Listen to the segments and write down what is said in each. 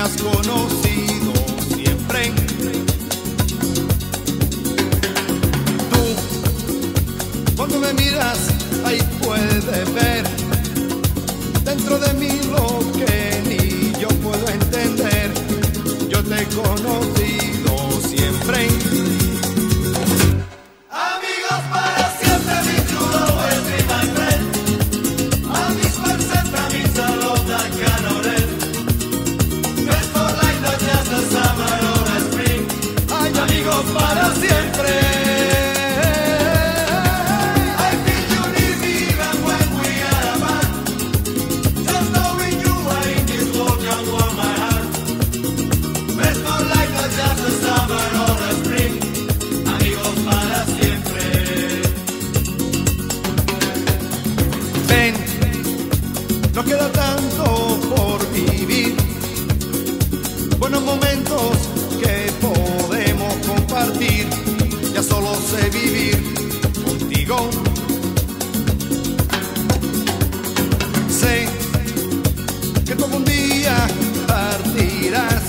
has conocido siempre. Tú, cuando me miras, ahí puedes ver dentro de mí lo que ni yo puedo entender. Yo te he conocido siempre. Para siempre. I feel you need me even when we are apart. Just knowing you are in this world can warm my heart. There's no light, not just the summer or the spring. Amigos para siempre. Ven, no queda tanto por vivir. Buenos momentos que podemos compartir, ya solo sé vivir contigo. Sé que tú un día partirás,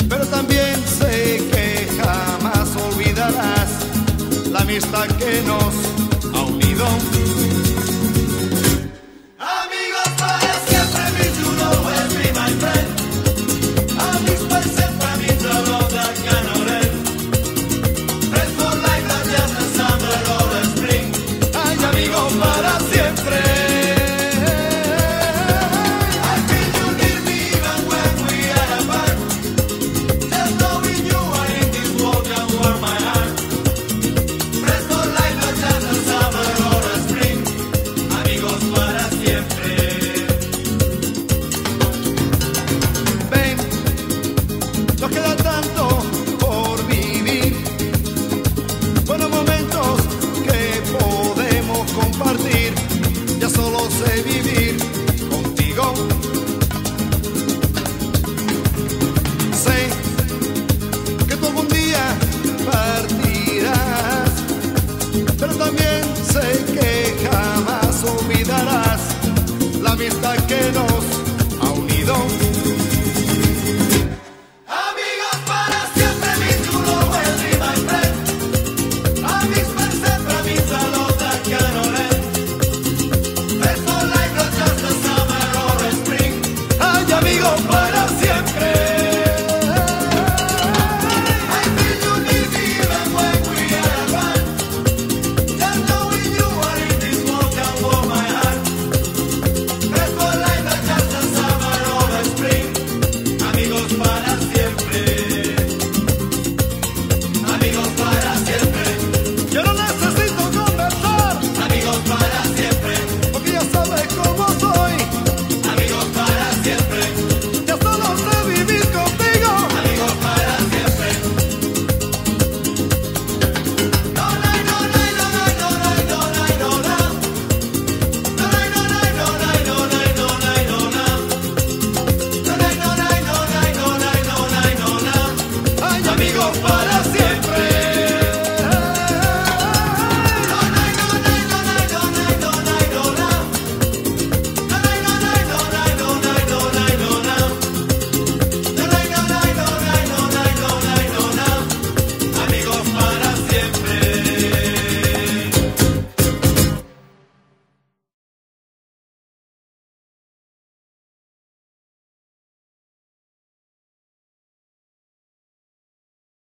pero también sé que jamás olvidarás la amistad que nos ha unido.